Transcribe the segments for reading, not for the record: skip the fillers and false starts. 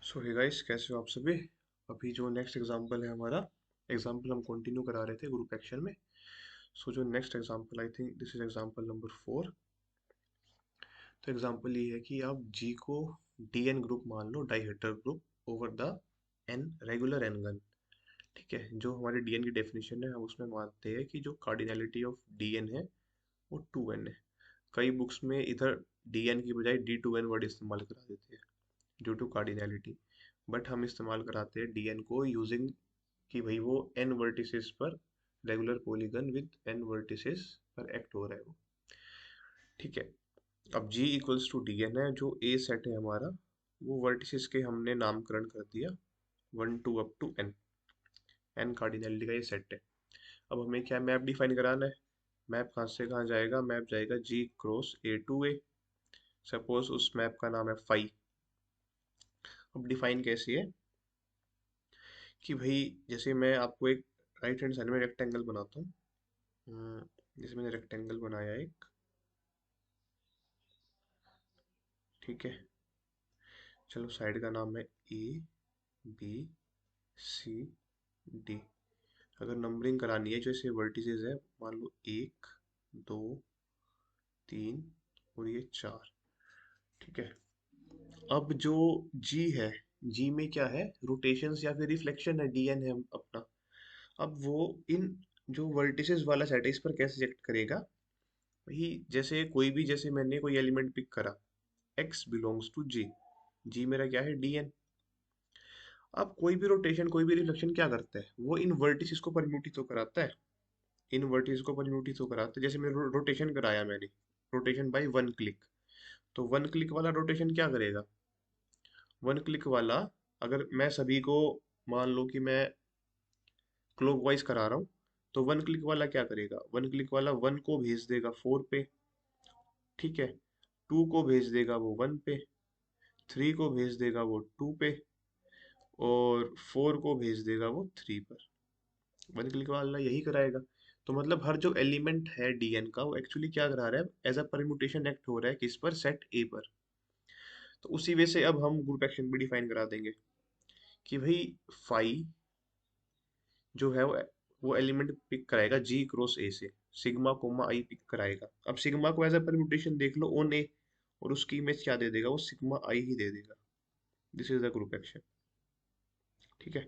सो hey guys, कैसे हो आप सभी। अभी जो नेक्स्ट एग्जांपल है हमारा, एग्जांपल हम कंटिन्यू करा रहे थे ग्रुप एक्शन में। सो जो next example, I think this is example number 4। तो एग्जांपल ये है कि आप जी को डी एन ग्रुप मान लो, dihedral group over the N regular N gon. ठीक है, जो हमारे डी एन की डेफिनेशन है हम उसमें मानते हैं कि जो कार्डिनैलिटी ऑफ डी एन है वो 2n है। कई बुक्स में इधर डी एन की बजाय D2n वर्ड इस्तेमाल करा देते हैं ड्यू टू कार्डिनैलिटी। बट हम इस्तेमाल कराते हैं डीएन को यूजिंग कि भाई वो एन वर्टिसेस पर regular polygon with n vertices पर एक्ट हो रहा है वो। ठीक है, अब G equals to D n है, जो ए सेट है हमारा वो वर्टिसेस के हमने नामकरण कर दिया 1 2 up to n. N cardinality का ये सेट है। अब हमें क्या मैप डिफाइन कराना है। मैप कहाँ से कहाँ जाएगा, मैप जाएगा G cross A to A. Suppose उस मैप का नाम है फाई। अब डिफाइन कैसी है कि भाई, जैसे मैं आपको एक राइट हैंड साइड में रेक्टेंगल बनाता हूँ। जैसे मैंने रेक्टेंगल बनाया एक। ठीक है, चलो साइड का नाम है ए बी सी डी। अगर नंबरिंग करानी है, जो इसे वर्टिसेस है, मान लो 1 2 3 और ये 4। ठीक है, अब जो जी है, जी में क्या है, रोटेशंस या फिर रिफ्लेक्शन है, डीएन है अपना। अब वो इन जो वर्टिसेस वाला सेट है इस पर कैसे एक्ट करेगा। वही जैसे कोई भी, जैसे मैंने कोई एलिमेंट पिक करा, x बिलोंग्स टू जी। जी मेरा क्या है, डीएन। अब कोई भी रोटेशन कोई भी रिफ्लेक्शन क्या करता है, वो इन वर्टिसेस को परम्यूटेट तो कराता है। इन वर्टिसेस को परम्यूटेट तो कराता है। जैसे मैंने रोटेशन कराया, मैंने रोटेशन बाय 1 क्लिक। तो 1 क्लिक वाला रोटेशन क्या करेगा, 1 क्लिक वाला, अगर मैं सभी को मान लो कि मैं क्लॉकवाइज करा रहा हूँ, तो 1 क्लिक वाला क्या करेगा, 1 क्लिक वाला 1 को भेज देगा 4 पे। ठीक है, 2 को भेज देगा वो 1 पे, 3 को भेज देगा वो 2 पे, और 4 को भेज देगा वो 3 पर। 1 क्लिक वाला यही कराएगा। तो मतलब हर जो एलिमेंट है डीएन का वो एक्चुअली क्या करा रहा है, एज अ परम्यूटेशन एक्ट हो रहा है किस पर, सेट ए पर। तो उसी वे से अब हम ग्रुप एक्शन भी डिफाइन करा देंगे कि भाई फाई जो है वो एलिमेंट पिक कराएगा जी क्रॉस ए से, सिग्मा कोमा आई पिक कराएगा। अब सिग्मा को एज अ परम्यूटेशन देख लो ऑन ए, और उसकी इमेज क्या दे देगा, वो सिग्मा आई ही दे देगा। This is the group action. ठीक है,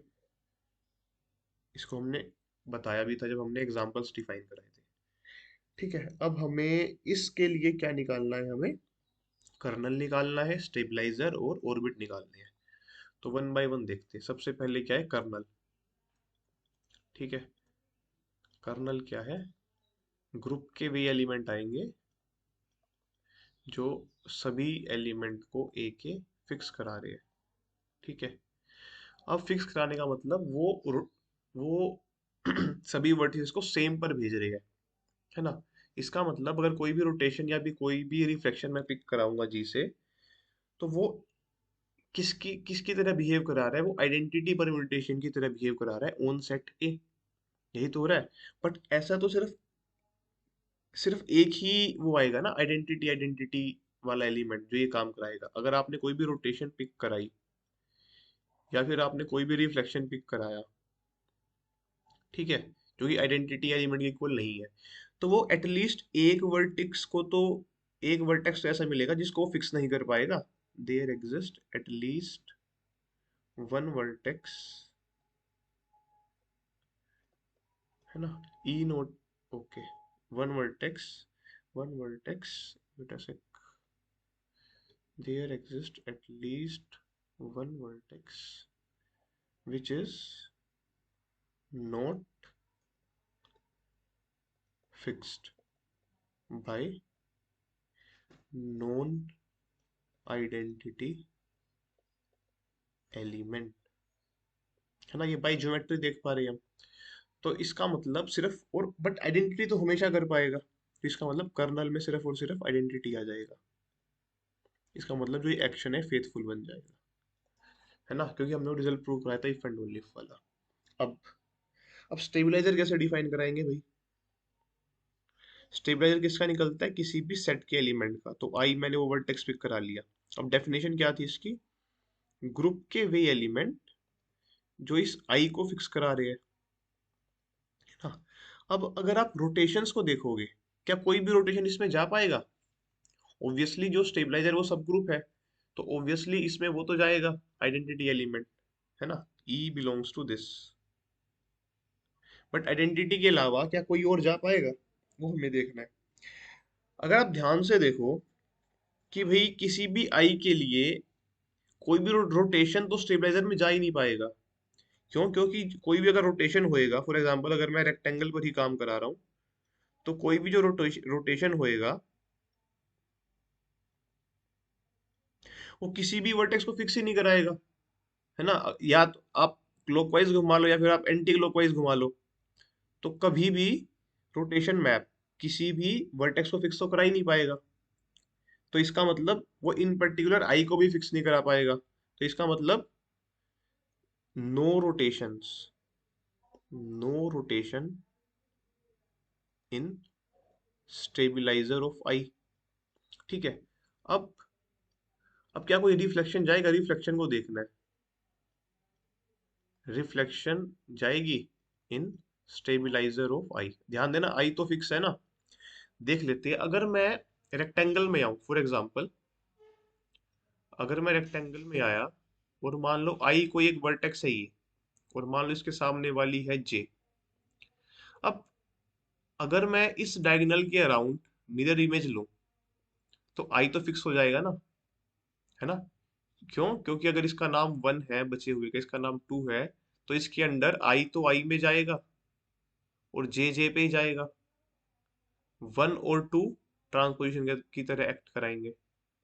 इसको हमने बताया भी था जब हमने एग्जांपल्स डिफाइन कराए थे। ठीक है, अब हमें इसके लिए क्या निकालना है, हमें कर्नल निकालना है, स्टेबलाइजर और ऑर्बिट निकालने हैं। तो वन बाय वन देखते हैं। सबसे पहले क्या है, कर्नल। ठीक है, कर्नल क्या है, ग्रुप के वे एलिमेंट आएंगे जो सभी एलिमेंट को ए के फिक्स करा रहे हैं। ठीक है, अब फिक्स कराने का मतलब वो सभी वर्टिसेस को सेम पर भेज रहे हैं, है ना। इसका मतलब अगर कोई भी रोटेशन या भी कोई भी रिफ्लेक्शन मैं पिक कराऊंगा जी से, तो वो किसकी किसकी तरह बिहेव करा रहा है, वो आइडेंटिटी परम्यूटेशन की तरह बिहेव करा रहा है ऑन सेट ए। यही तो हो रहा है। बट ऐसा तो सिर्फ सिर्फ एक ही वो आएगा ना, आइडेंटिटी आइडेंटिटी वाला एलिमेंट जो ये काम कराएगा। अगर आपने कोई भी रोटेशन पिक कराई या फिर आपने कोई भी रिफ्लेक्शन पिक कराया, ठीक है, जो कि आइडेंटिटी एलिमेंट के इक्वल नहीं है, तो वो एटलीस्ट एक वर्टेक्स को तो, एक वर्टेक्स तो ऐसा मिलेगा जिसको वो फिक्स नहीं कर पाएगा। There exist at least one vertex, है ना, ई note, okay, one vertex, one vertex, बेटा से, there exists at least one vertex which is not fixed by known identity element, है ना। ये बाई ज्योमेट्री देख पा रहे हैं हम। तो इसका मतलब सिर्फ, और बट आइडेंटिटी तो हमेशा कर पाएगा, तो इसका मतलब कर्नल में सिर्फ और सिर्फ आइडेंटिटी आ जाएगा। इसका मतलब जो ये एक्शन है फेथफुल बन जाएगा, है ना, क्योंकि हमने रिजल्ट प्रूव कराया था इफ एंड ओनली इफ वाला। अब अब स्टेबलाइजर कैसे डिफाइन कराएंगे भाई। स्टेबलाइजर किसका निकलता है, किसी भी सेट के एलिमेंट का। तो आई मैंने वो वर्टेक्स पिक करा लिया। अब डेफिनेशन क्या थी इसकी, ग्रुप के वे एलिमेंट जो इस आई को फिक्स करा रहे हैं। हाँ। अब अगर आप रोटेशंस को देखोगे, क्या कोई भी रोटेशन इसमें जा पाएगा? ऑब्वियसली जो स्टेबलाइजर वो सब ग्रुप है, तो ऑब्वियसली इसमें वो तो जाएगा, आइडेंटिटी एलिमेंट, है ना। E belongs to this. But identity के अलावा क्या कोई और जा पाएगा, वो हमें देखना है। अगर आप ध्यान से देखो कि भाई किसी भी आई के लिए कोई भी रोटेशन तो स्टेबलाइजर में जा ही नहीं पाएगा। क्यों? क्योंकि कोई भी अगर रोटेशन होएगा, फॉर एग्जांपल अगर मैं रेक्टेंगल पर ही काम करा रहा हूँ, तो कोई भी जो रोटेशन होएगा वो किसी भी वर्टेक्स को फिक्स ही नहीं कराएगा, है ना। या तो आप क्लॉकवाइज घुमा लो या फिर आप एंटी क्लॉकवाइज घुमा लो, तो कभी भी रोटेशन मैप किसी भी वर्टेक्स को फिक्स तो करा ही नहीं पाएगा। तो इसका मतलब वो इन पर्टिकुलर आई को भी फिक्स नहीं करा पाएगा। तो इसका मतलब no rotations, no rotation in stabiliser of I. ठीक है। अब अब क्या कोई रिफ्लेक्शन जाएगा? रिफ्लेक्शन को देखना है। रिफ्लेक्शन जाएगी इन स्टेबिलाईजर ऑफ आई। ध्यान देना, आई तो फिक्स है ना। देख लेते हैं, अगर मैं रेक्टेंगल में आऊं फॉर एग्जांपल, अगर मैं रेक्टेंगल में आया और मान लो आई कोई एक वर्टेक्स है ये, और मान लो इसके सामने वाली है जे। अब अगर मैं इस डायगोनल के अराउंड मिरर इमेज लूं, तो आई तो फिक्स हो जाएगा ना, है ना। क्यों? क्योंकि अगर इसका नाम वन है, बचे हुए का इसका नाम टू है, तो इसके अंदर आई तो आई में जाएगा और जे जे पे ही जाएगा। वन और टू ट्रांसपोजिशन की तरह एक्ट कराएंगे,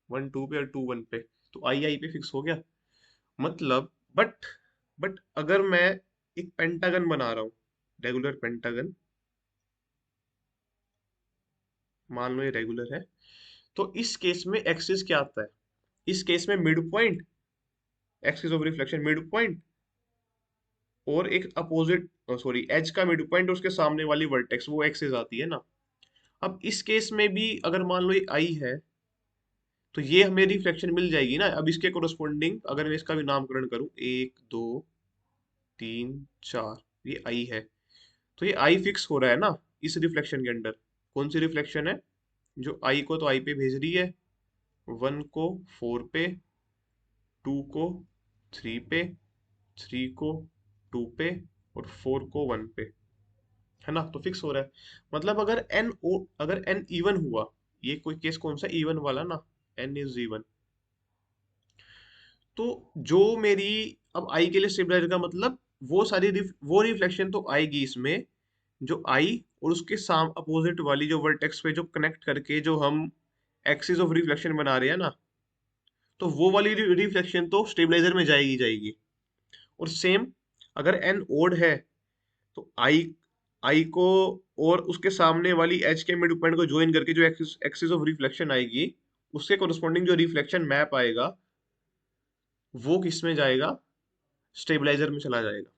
वन टू पे और टू वन पे, तो आई आई पे फिक्स हो गया। मतलब बट अगर मैं एक पेंटागन बना रहा हूँ, रेगुलर पेंटागन, मान लो ये रेगुलर है, तो इस केस में एक्सिस क्या आता है? इस केस में mid point, axis of reflection mid point, और एक अपोजिट, सॉरी एज का मिड पॉइंट, उसके सामने वाली वर्टेक्स, वो एक्सिस आती है ना। अब इस केस में भी अगर मान लो ये आई है, तो ये हमें रिफ्लेक्शन मिल जाएगी ना। अब इसके कोरस्पॉन्डिंग अगर मैं इसका भी नामकरण करूं, एक दो तीन चार, ये आई है, तो ये आई फिक्स हो रहा है ना इस रिफ्लेक्शन के अंडर। कौन सी रिफ्लेक्शन है? जो आई को तो आई पे भेज रही है, वन को फोर पे, टू को थ्री पे, थ्री को टू पे, और फोर को वन पे, है ना। तो फिक्स हो रहा है। मतलब अगर एन इवन हुआ, ये कोई केस कौन सा इवन वाला ना, एन इज इवन, तो जो मेरी अब आई के लिए स्टेबलाइजर का मतलब, वो रिफ्लेक्शन तो आएगी इसमें, जो आई और उसके साम अपोजिट वाली जो वर्टेक्स पे जो कनेक्ट करके जो हम एक्सिस ऑफ रिफ्लेक्शन बना रहे हैं ना, तो वो वाली रिफ्लेक्शन तो स्टेबलाइजर में जाएगी जाएगी। और सेम अगर एन ओड है, तो आई आई को और उसके सामने वाली एच के मिड पॉइंट को ज्वाइन करके जो एक्सिस एक्सिस ऑफ रिफ्लेक्शन आएगी, उसके कोरस्पॉन्डिंग जो रिफ्लेक्शन मैप आएगा, वो किस में जाएगा? स्टेबलाइजर में चला जाएगा।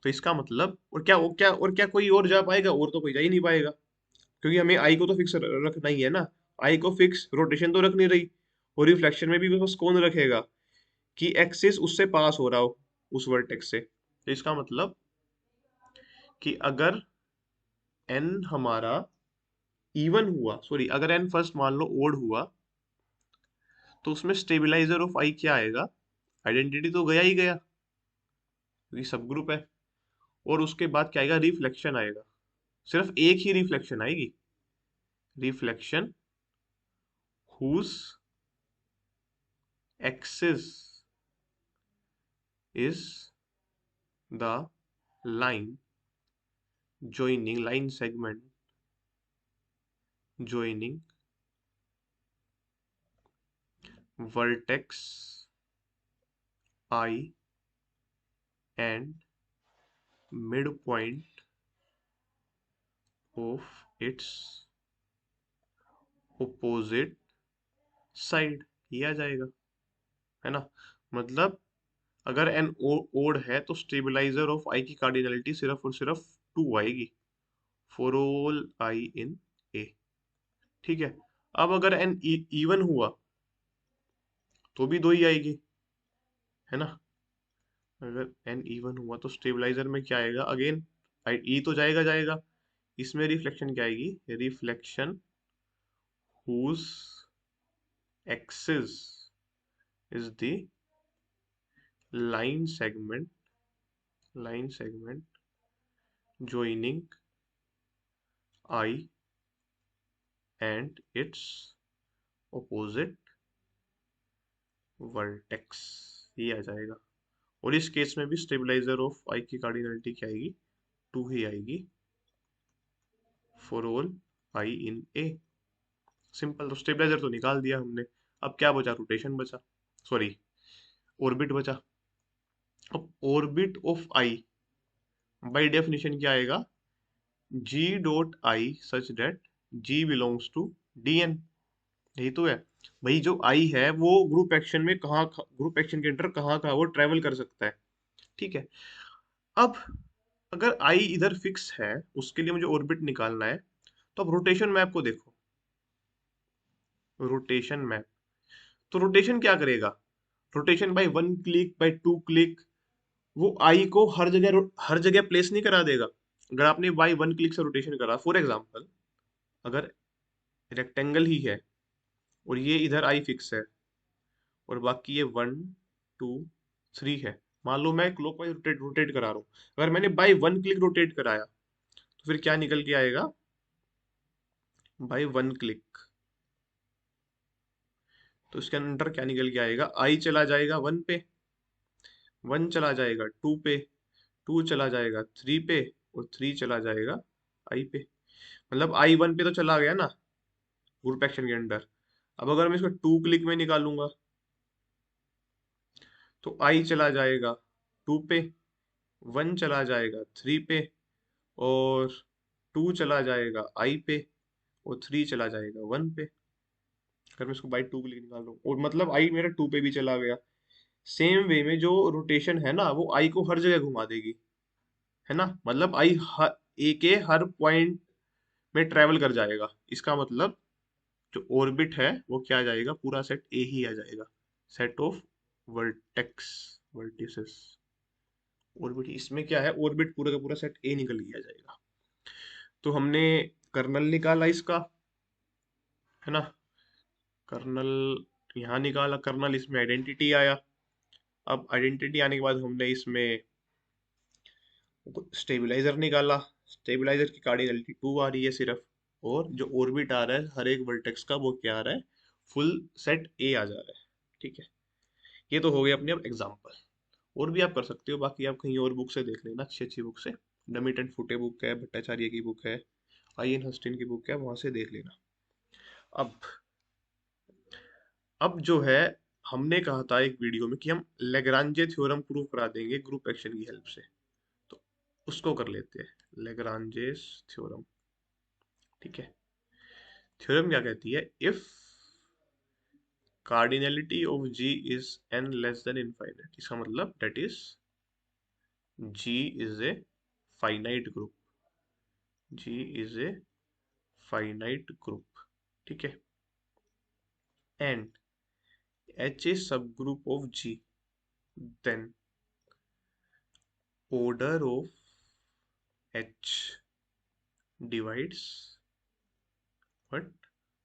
तो इसका मतलब, और क्या कोई और जा पाएगा? और तो कोई जा ही नहीं पाएगा, क्योंकि हमें आई को तो फिक्स रखना ही है ना। आई को फिक्स, रोटेशन तो रख नहीं रही, और रिफ्लेक्शन में भी बस कौन रखेगा कि एक्सिस उससे पास हो रहा हो, उस वर्टेक्स से। तो इसका मतलब कि अगर एन हमारा इवन हुआ, सॉरी अगर एन फर्स्ट मान लो ओड हुआ, तो उसमें स्टेबिलाईजर ऑफ आई क्या आएगा? आइडेंटिटी तो गया ही गया, क्योंकि सब ग्रुप है। और उसके बाद क्या आएगा? रिफ्लेक्शन आएगा। सिर्फ एक ही रिफ्लेक्शन आएगी, reflection whose axis is the line joining line segment joining vertex I and midpoint of its opposite side, ये आ जाएगा, है ना। मतलब अगर एन ओड है, तो स्टेबलाइजर ऑफ आई की कार्डिनलिटी सिर्फ और सिर्फ टू आएगी, फॉर ऑल आई इन ए। ठीक है। अब अगर एन इवन हुआ, तो भी दो ही आएगी, है ना। अगर एन इवन हुआ तो स्टेबलाइजर में क्या आएगा अगेन, ई तो जाएगा जाएगा, इसमें रिफ्लेक्शन क्या आएगी, reflection whose axis is the line segment, line segment joining I and its opposite vertex, ये आ जाएगा। और इस केस में भी स्टेबलाइजर ऑफ आई की कार्डिनलिटी क्या आएगी, टू ही आएगी for all I in A. Simple, तो स्टेबलाइजर तो निकाल दिया हमने। अब क्या बचा, रोटेशन बचा, सॉरी ऑर्बिट बचा। अब orbit of I by definition क्या आएगा, G dot I such that G belongs to D N. यही तो है भाई, जो आई है वो ग्रुप एक्शन में कहाँ, ग्रुप एक्शन के अंडर कहाँ कहाँ वो ट्रेवल कर सकता है। ठीक है। अब अगर आई इधर फिक्स है, उसके लिए मुझे ऑर्बिट निकालना है, तो अब रोटेशन मैप को देखो, रोटेशन मैप। तो रोटेशन क्या करेगा, rotation by one click by two click वो आई को हर जगह प्लेस नहीं करा देगा। अगर आपने बाय वन क्लिक से रोटेशन करा, फॉर एग्जांपल अगर रेक्टेंगल ही है और ये इधर आई फिक्स है और बाकी ये वन टू थ्री है, मान लो मैं क्लॉकवाइज रोटेट रोटेट करा रहा हूँ, अगर मैंने बाय वन क्लिक रोटेट कराया तो फिर क्या निकल के आएगा, बाय वन क्लिक, तो इसके अंदर क्या निकल के आएगा, आई चला जाएगा वन पे, वन चला जाएगा टू पे, टू चला जाएगा थ्री पे, और थ्री चला जाएगा आई पे। मतलब आई वन पे तो चला गया ना ग्रुप एक्शन के अंदर। अब अगर मैं इसको टू क्लिक में निकालूंगा तो आई चला जाएगा टू पे, वन चला जाएगा थ्री पे, और टू चला जाएगा आई पे, और थ्री चला जाएगा वन पे। अगर मैं इसको बाई टू क्लिक निकाल लूँ, और मतलब आई मेरा टू पे भी चला गया। सेम वे में जो रोटेशन है ना वो आई को हर जगह घुमा देगी, है ना। मतलब आई हर ए के हर पॉइंट में ट्रेवल कर जाएगा। इसका मतलब जो ऑर्बिट है वो क्या आ जाएगा, पूरा सेट ए ही आ जाएगा, set of vertex, vertices, orbit. इसमें क्या है, ऑर्बिट पूरा का पूरा सेट ए निकल गया जाएगा। तो हमने कर्नल निकाला इसका, है ना, कर्नल यहाँ निकाला, कर्नल इसमें आइडेंटिटी आया। अब आइडेंटिटी आने के बाद हमने इसमें स्टेबलाइजर निकाला, स्टेबलाइजर की कार्डिनलिटी टू आ रही है सिर्फ, और जो ऑर्बिट आ रहा है हर एक वर्टेक्स का वो क्या आ रहा है, फुल सेट ए आ जा रहा है। ठीक है। ये तो हो गया अपने अब एग्जाम्पल। और भी आप कर सकते हो, बाकी आप कहीं और बुक से देख लेना, अच्छी अच्छी बुक से, डमिट एंड फुटे बुक है, भट्टाचार्य की बुक है, आई एन हस्टिन की बुक है, वहां से देख लेना। अब जो है, हमने कहा था एक वीडियो में कि हम लेग्रांजे थ्योरम प्रूव करा देंगे ग्रुप एक्शन की हेल्प से, तो उसको कर लेते हैं, लेग्रांजेस थ्योरम। ठीक है। थ्योरम क्या कहती है, if cardinality of G is n less than infinite, इसका मतलब that is G is a finite group, G is a finite group. ठीक है। And H a subgroup of G, then order of H divides what,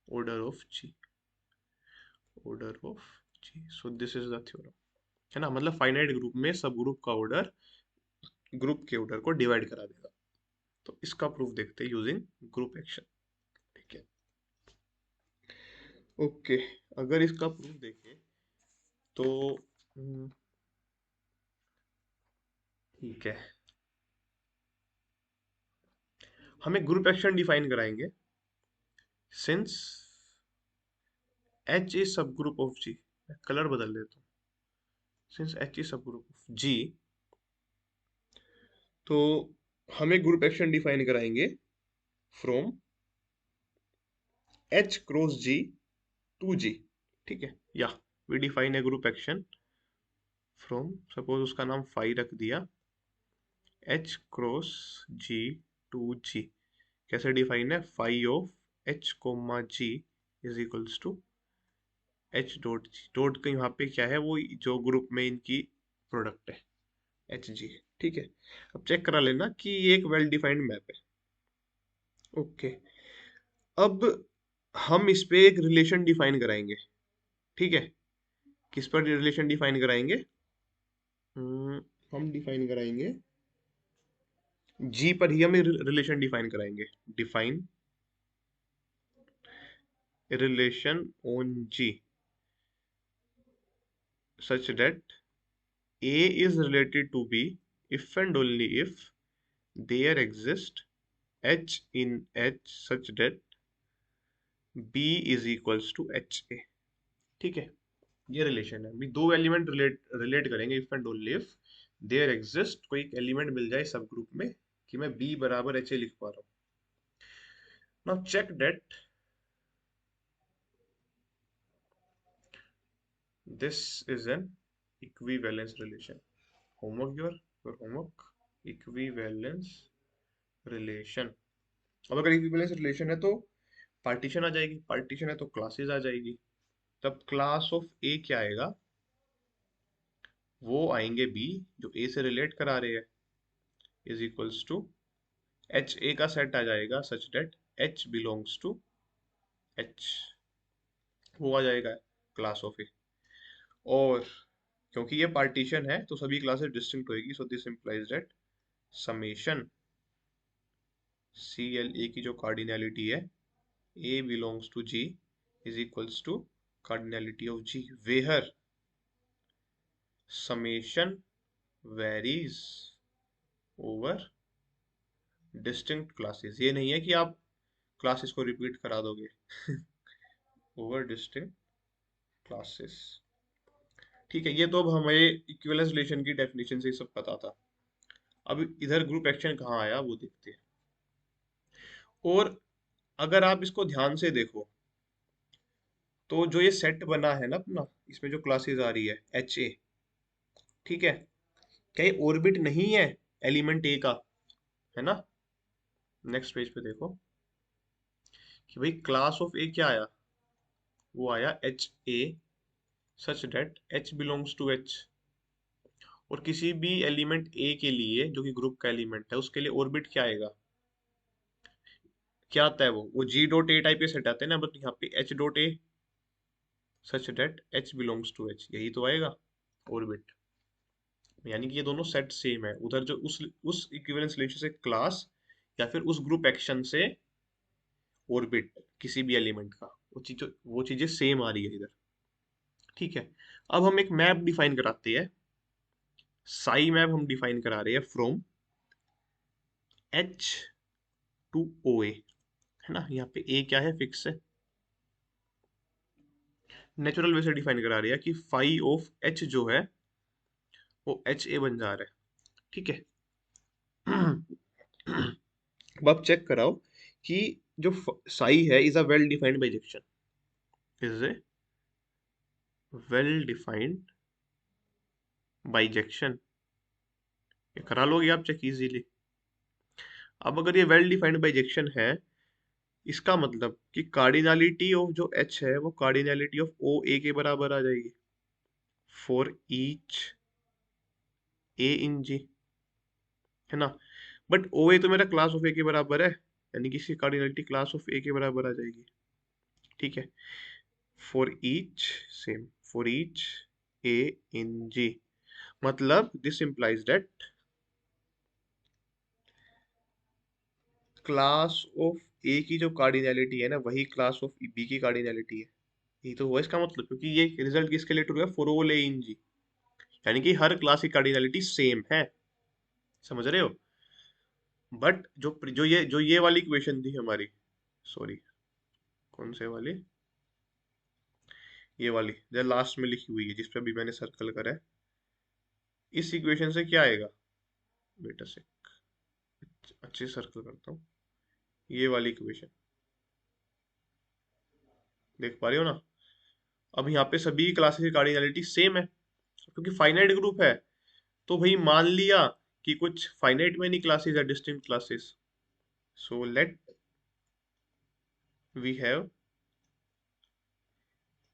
order of G, order of G, so this is the theorem, है ना। मतलब finite group में सब group का order group के order को डिवाइड करा देगा। तो इसका प्रूफ देखते हैं यूजिंग ग्रुप एक्शन। ठीक है। ओके, अगर इसका प्रूफ देखें तो ठीक है, हम एक ग्रुप एक्शन डिफाइन कराएंगे, since H is subgroup of G, colour बदल देता हूँ, since H is subgroup of G, तो हम एक ग्रुप एक्शन डिफाइन कराएंगे from H cross G to G. ठीक है, या we define a group action from, suppose उसका नाम फाई रख दिया, H cross G to G. कैसे डिफाइन है, phi of H comma G is equals to H dot G. Dot का यहाँ पे क्या है, वो जो ग्रुप में इनकी प्रोडक्ट है, एच जी। ठीक है, अब चेक करा लेना कि ये एक वेल डिफाइंड मैप है। ओके, अब हम इस पे एक रिलेशन डिफाइन कराएंगे। ठीक है, किस पर रिलेशन डिफाइन कराएंगे? हम्म, हम डिफाइन कराएंगे जी पर ही, हम रिलेशन डिफाइन कराएंगे। Define relation on G such that A is related to B if and only if there exists H in H such that B is equals to HA। ठीक है, ये रिलेशन है। अभी दो एलिमेंट रिलेट रिलेट करेंगे if and only if there exist, कोई एक element मिल जाए सब ग्रुप में कि मैं B बराबर HA लिख पा रहा हूँ। Now check that this is an equivalence relation. Homework your homework, equivalence relation. अब अगर इक्विवेलेंस रिलेशन है तो पार्टीशन आ जाएगी, पार्टीशन है तो क्लासेस आ जाएगी। तब क्लास ऑफ ए क्या आएगा? वो आएंगे बी जो ए से रिलेट करा रहे हैं, is equals to H A का सेट आ जाएगा such that H belongs to H, वो आ जाएगा क्लास ऑफ ए। और क्योंकि ये पार्टीशन है तो सभी क्लासेस डिस्टिंक्ट होएगी, so this implies that summation C L A की जो कार्डिनैलिटी है A belongs to G is equals to cardinality of G where summation varies over distinct classes। ये नहीं है कि आप क्लासेस को रिपीट करा दोगे ओवर डिस्टिंक्ट क्लासेस। ठीक है, ये तो अब हमें इक्विवेलेंस रिलेशन की डेफिनेशन से ही सब पता था। अब इधर ग्रुप एक्शन कहाँ आया वो देखते हैं। और अगर आप इसको ध्यान से देखो तो जो ये सेट बना है ना अपना, इसमें जो क्लासेस आ रही है एच ए, ठीक है, क्या ये ऑर्बिट नहीं है एलिमेंट ए का? है ना? नेक्स्ट पेज पे देखो कि भाई क्लास ऑफ ए क्या आया, वो आया H a such that H belongs to H. और किसी भी एलिमेंट ए के लिए जो कि ग्रुप का एलिमेंट है उसके लिए ऑर्बिट क्या आएगा? क्या आता है वो जी डॉट ए टाइप के सेट आते हैं ना, बट यहाँ पे H dot a such that H belongs to H, यही तो आएगा ऑर्बिट। यानी कि ये दोनों सेट सेम है। उधर जो उस इक्विवेलेंस रिलेशन से क्लास या फिर उस ग्रुप एक्शन से ऑर्बिट किसी भी एलिमेंट का, वो चीजें सेम आ रही है इधर। ठीक है, अब हम एक मैप डिफाइन कराते हैं। साई मैप हम डिफाइन करा रहे हैं फ्रॉम एच टू ओ ए। है ना, यहाँ पे ए क्या है? फिक्स है। नेचुरल वे से डिफाइन करा रहे हैं कि फाई ऑफ एच जो है वो एच ए बन जा रहा है। ठीक है अब आप चेक कराओ कि जो साई है is a well defined bijection, is a well defined bijection. ये करा लोगे आप चेक इजीली। अब अगर ये वेल डिफाइंड बाइजेक्शन है, इसका मतलब कि कार्डिनैलिटी ऑफ जो एच है वो कार्डिनैलिटी ऑफ ओ ए के बराबर आ जाएगी फॉर ईच ए इन जी। है ना? बट ओ ए तो मेरा क्लास ऑफ ए के बराबर है, यानी कि इसकी कार्डिनैलिटी क्लास ऑफ ए के बराबर आ जाएगी। ठीक है, for each same for each A in G, मतलब this implies that class of A की जो कार्डिनैलिटी है ना वही क्लास ऑफ बी की कार्डिनैलिटी है। यही तो हुआ इसका मतलब, क्योंकि ये रिजल्ट किसके लिए ट्रू है? फॉर ऑल ए इन जी, यानी कि हर क्लास की कार्डिनैलिटी सेम है। समझ रहे हो? बट जो ये वाली इक्वेशन थी हमारी, सॉरी कौन से वाली, ये वाली जो लास्ट में लिखी हुई है जिस पे अभी मैंने सर्कल करा है, इस इक्वेशन से क्या आएगा? बेटा से अच्छे सर्कल करता हूँ, ये वाली इक्वेशन देख पा रहे हो ना? अब यहाँ पे सभी क्लासेस की कार्डिनैलिटी सेम है क्योंकि फाइनाइट ग्रुप है। तो भाई मान लिया कि कुछ फाइनाइट मैनी क्लासेस है, distinct classes, so let we have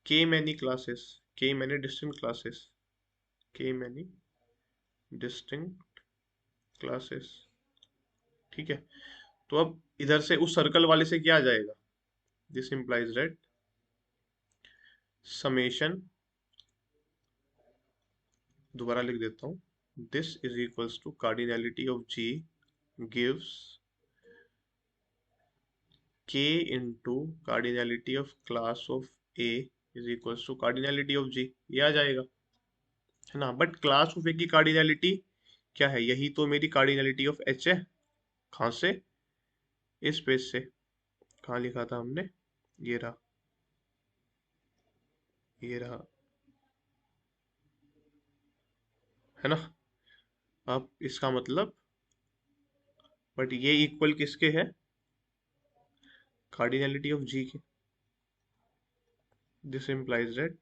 k many classes, k many distinct classes, k many distinct classes. ठीक है, तो अब इधर से उस सर्कल वाले से क्या आ जाएगा, दिस इंप्लाइज दैट समेशन, दोबारा लिख देता हूँ, this is equals to cardinality of G gives k into cardinality of class of A is equals to cardinality of G, ये आ जाएगा, है ना। बट क्लास ऑफ ए की कार्डिनैलिटी क्या है, यही तो मेरी कार्डिनैलिटी ऑफ एच है। कहाँ से, इस पेज से, कहाँ लिखा था हमने, ये रहा, ये रहा, है ना। अब इसका मतलब, बट ये इक्वल किसके है, कार्डिनैलिटी ऑफ जी के। This implies that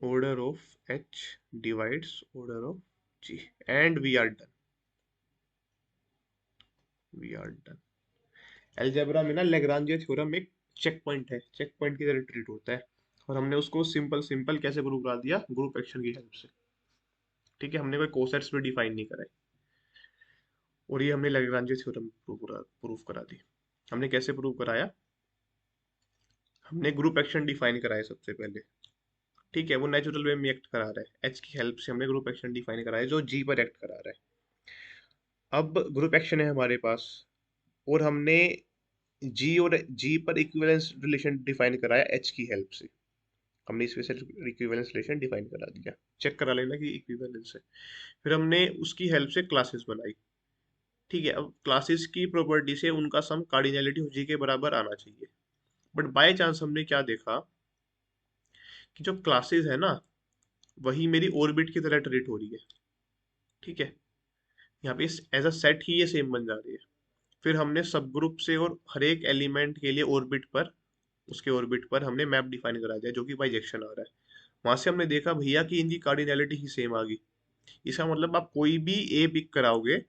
order of h divides order of g, and we are done। Algebra में ना लेग्रांजे थ्योरम एक चेक पॉइंट है, चेक पॉइंट की तरह ट्रीट होता है, और हमने उसको सिंपल सिंपल कैसे प्रूव करा दिया, ग्रुप एक्शन की हेल्प से। ठीक है, हमने कोई कोसेट्स भी डिफाइन नहीं कराए, और ये हमने लेग्रांजे थ्योरम प्रूव करा दी। हमने कैसे प्रूव कराया, हमने ग्रुप एक्शन डिफाइन कराया सबसे पहले। ठीक है, वो नेचुरल वे में एक्ट करा रहा है, एच की हेल्प से हमने ग्रुप एक्शन डिफाइन कराया जो जी पर एक्ट करा रहा है। अब ग्रुप एक्शन है हमारे पास, और हमने जी और जी पर इक्विवेलेंस रिलेशन डिफाइन कराया एच की हेल्प से। हमने इसमें से इक्विवेलेंस रिलेशन डिफाइन करा दिया, चेक करा लेना कि इक्विवेलेंस है। फिर हमने उसकी हेल्प से क्लासेस बनाई। ठीक है, अब क्लासेस की प्रॉपर्टी से उनका सम कार्डिनैलिटी ऑफ जी के बराबर आना चाहिए। बट बाय चांस हमने क्या देखा कि जो क्लासेस है ना, वही मेरी ऑर्बिट की तरह ट्रीट हो रही है। ठीक है, यहाँ पे एज अ सेट ही ये सेम बन जा रही है। फिर हमने सब ग्रुप से और हर एक एलिमेंट के लिए ऑर्बिट पर, उसके ऑर्बिट पर हमने मैप डिफाइन करा दिया जो कि बाइजेक्शन आ रहा है। वहां से हमने देखा भैया कि इनकी कार्डिनैलिटी ही सेम आ गई। इसका मतलब आप कोई भी ए पिक कराओगे,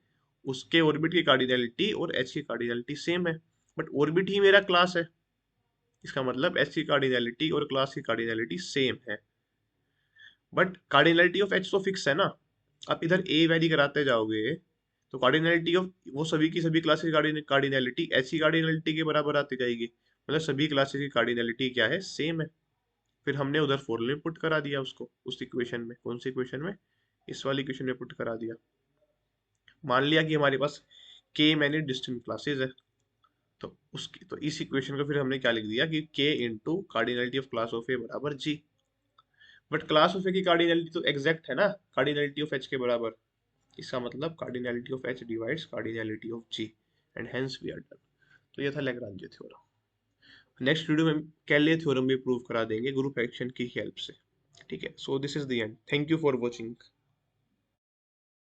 उसके ऑर्बिट की कार्डिनैलिटी और एच की कार्डिनैलिटी सेम है। बट ऑर्बिट ही मेरा क्लास है, इसका मतलब एच की कार्डिनैलिटी और क्लास की कार्डिनैलिटी सेम है। बट कार्डिनैलिटी ऑफ एच तो फिक्स है ना। आप इधर ए वैरी कराते जाओगे तो कार्डिनैलिटी ऑफ वो सभी की सभी क्लासेस की कार्डिनैलिटी एच की कार्डिनैलिटी के बराबर आती जाएगी, मतलब सभी क्लासेस की कार्डिनैलिटी क्या है, सेम है। फिर हमने उधर फॉर्मूले में पुट करा दिया उसको, उस इक्वेशन में, कौन सी इक्वेशन में, इस वाली इक्वेशन में पुट करा दिया। मान लिया कि हमारे पास के मैनी डिस्टिंक्ट क्लासेस है, तो उसकी तो इस इक्वेशन को फिर हमने क्या लिख दिया कि K into cardinality of class of A बराबर G. But class of A की कार्डिनैलिटी तो एग्जैक्ट है ना, कार्डिनैलिटी ऑफ एच के बराबर। इसका मतलब cardinality of H divides cardinality of G, and hence we are done. तो ये था लैग्रांज थ्योरम। नेक्स्ट वीडियो में कैले थ्योरम भी प्रूव करा देंगे ग्रुप एक्शन की हेल्प से। ठीक है, so this is the end, thank you for watching.